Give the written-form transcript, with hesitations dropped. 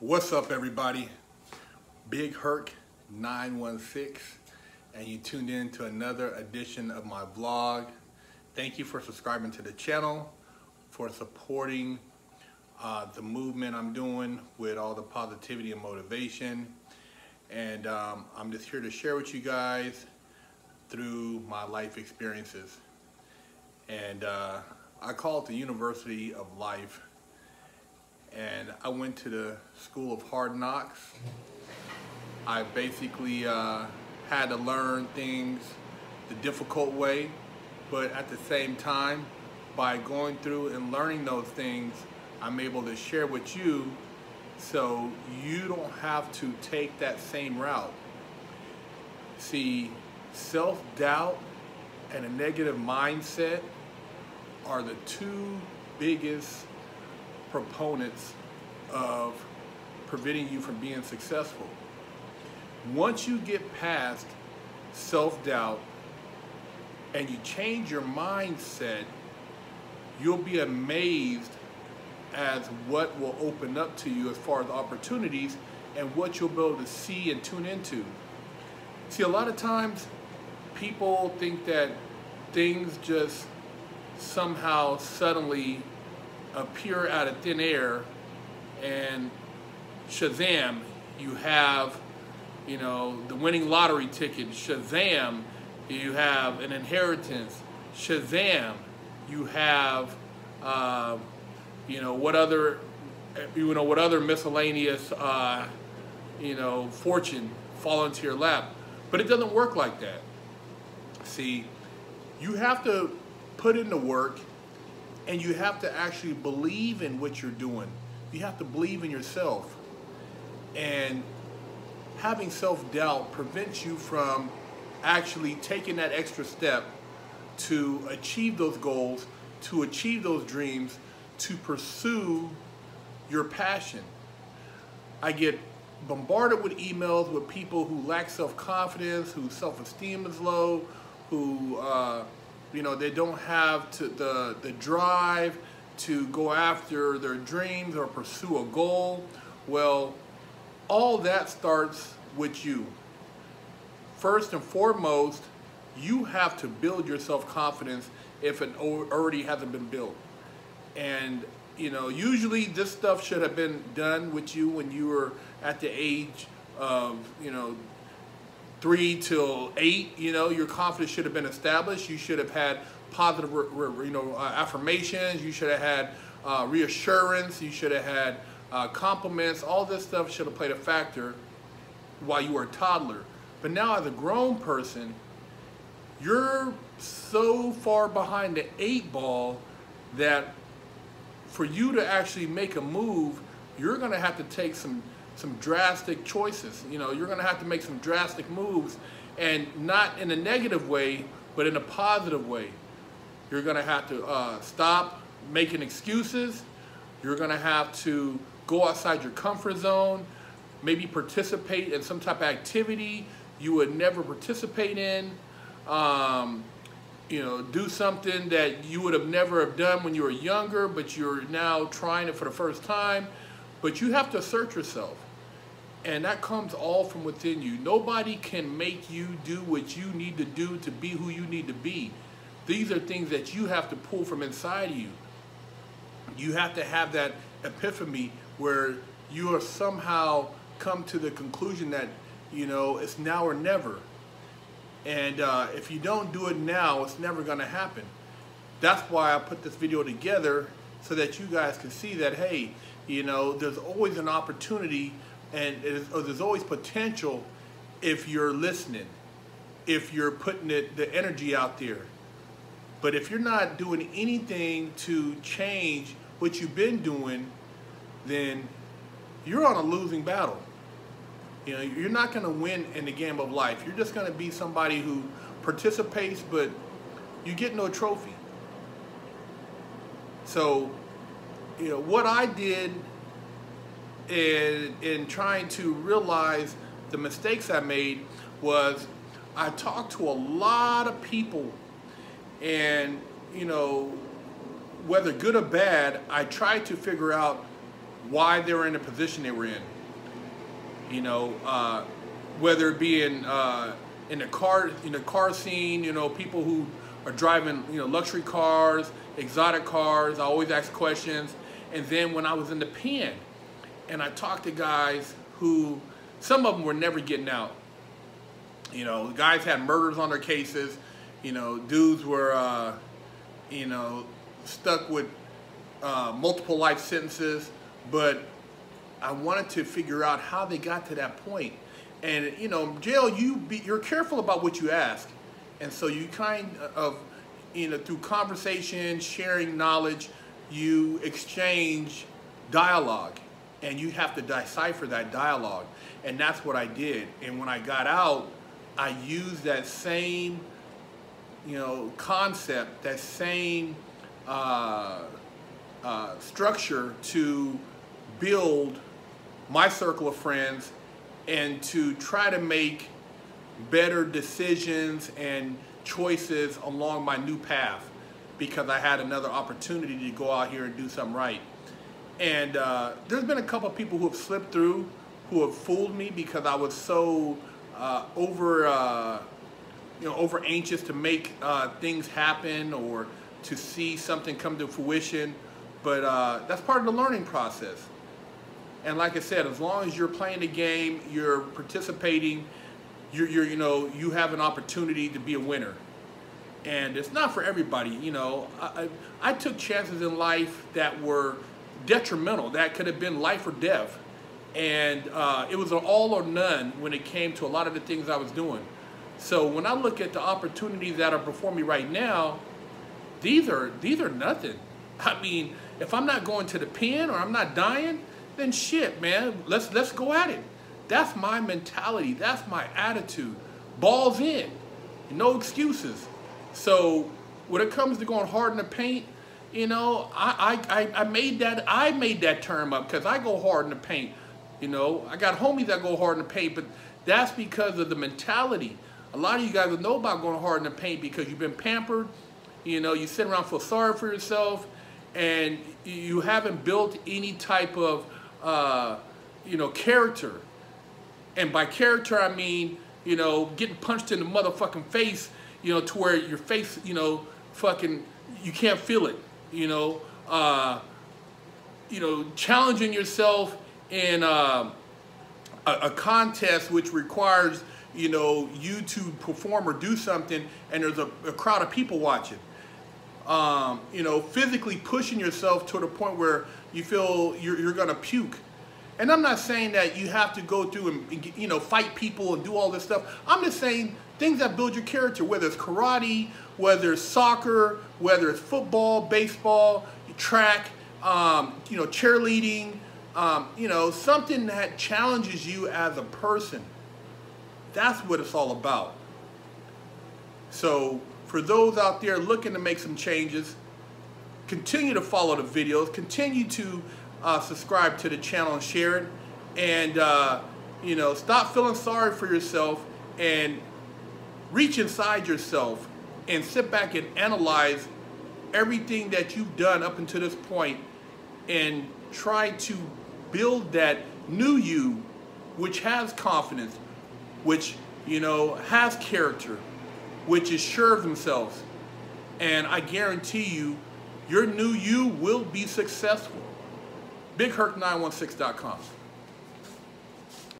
What's up, everybody? Big Herc 916, and you tuned in to another edition of my vlog. Thank you for subscribing to the channel, for supporting the movement I'm doing with all the positivity and motivation. And I'm just here to share with you guys through my life experiences. And I call it the University of Life. And I went to the School of Hard Knocks. I basically had to learn things the difficult way, but at the same time, by going through and learning those things, I'm able to share with you so you don't have to take that same route. See, self-doubt and a negative mindset are the two biggest proponents of preventing you from being successful. Once you get past self-doubt and you change your mindset, you'll be amazed as what will open up to you as far as opportunities and what you'll be able to see and tune into. See, a lot of times people think that things just somehow suddenly appear out of thin air and Shazam, you have, you know, the winning lottery ticket. Shazam, you have an inheritance. Shazam, you have, what other miscellaneous, fortune fall into your lap. But it doesn't work like that. See, you have to put in the work, and you have to actually believe in what you're doing. You have to believe in yourself. And having self-doubt prevents you from actually taking that extra step to achieve those goals, to achieve those dreams, to pursue your passion. I get bombarded with emails with people who lack self-confidence, whose self-esteem is low, who they don't have the drive to go after their dreams or pursue a goal. Well, all that starts with you. First and foremost, you have to build your self-confidence if it already hasn't been built. And usually this stuff should have been done with you when you were at the age of 3 till 8, your confidence should have been established. You should have had positive, affirmations. You should have had reassurance. You should have had compliments. All this stuff should have played a factor while you were a toddler. But now as a grown person, you're so far behind the 8 ball that for you to actually make a move, you're going to have to take some drastic choices. You're going to have to make some drastic moves, and not in a negative way, but in a positive way. You're going to have to stop making excuses. You're going to have to go outside your comfort zone, maybe participate in some type of activity you would never participate in. Do something that you would have never have done when you were younger, but you're now trying it for the first time. But you have to assert yourself. And that comes all from within you. Nobody can make you do what you need to do to be who you need to be. These are things that you have to pull from inside of you. You have to have that epiphany where you are somehow come to the conclusion that, it's now or never. And if you don't do it now, it's never going to happen. That's why I put this video together, so that you guys can see that, hey, there's always an opportunity, and there's always potential if you're listening, if you're putting the energy out there. But if you're not doing anything to change what you've been doing, then you're on a losing battle. You're not going to win in the game of life. You're just going to be somebody who participates, but you get no trophy. So, what I did in trying to realize the mistakes I made was I talked to a lot of people, and whether good or bad, I tried to figure out why they were in the position they were in. You know, whether it be in the car scene, you know, people who are driving, you know, luxury cars, exotic cars. I always ask questions. And then when I was in the pen, and I talked to guys who, some of them were never getting out. You know, guys had murders on their cases. You know, dudes were, you know, stuck with multiple life sentences. But I wanted to figure out how they got to that point. And, you know, jail, you're careful about what you ask. And so you kind of, you know, through conversation, sharing knowledge, you exchange dialogue. And you have to decipher that dialogue. And that's what I did. And when I got out, I used that same, you know, concept, that same structure to build my circle of friends and to try to make better decisions and choices along my new path, because I had another opportunity to go out here and do something right. And there's been a couple of people who have slipped through, who have fooled me because I was so over anxious to make things happen or to see something come to fruition. But that's part of the learning process. And like I said, as long as you're playing the game, you're participating, you know, you have an opportunity to be a winner. And it's not for everybody. You know, I took chances in life that were detrimental, that could have been life or death. And it was an all or none when it came to a lot of the things I was doing. So when I look at the opportunities that are before me right now, these are nothing. I mean, if I'm not going to the pen or I'm not dying, then shit, man, let's go at it. That's my mentality. That's my attitude. Balls in, no excuses. So when it comes to going hard in the paint, you know, I made that term up because I go hard in the paint. You know, I got homies that go hard in the paint, but that's because of the mentality. A lot of you guys will know about going hard in the paint because you've been pampered. You know, you sit around, feel sorry for yourself, and you haven't built any type of you know, character. And by character, I mean, you know, getting punched in the motherfucking face, you know, to where your face, you know, fucking, you can't feel it, you know, challenging yourself in a contest which requires, you know, you to perform or do something, and there's a crowd of people watching. You know, physically pushing yourself to the point where you feel you're gonna puke. And I'm not saying that you have to go through and you know, fight people and do all this stuff. I'm just saying things that build your character, whether it's karate, whether it's soccer, whether it's football, baseball, track, you know, cheerleading, you know, something that challenges you as a person. That's what it's all about. So for those out there looking to make some changes, continue to follow the videos, continue to subscribe to the channel and share it, and you know, stop feeling sorry for yourself and reach inside yourself and sit back and analyze everything that you've done up until this point and try to build that new you, which has confidence, which, you know, has character, which is sure of themselves. And I guarantee you, your new you will be successful. BigHerc916.com.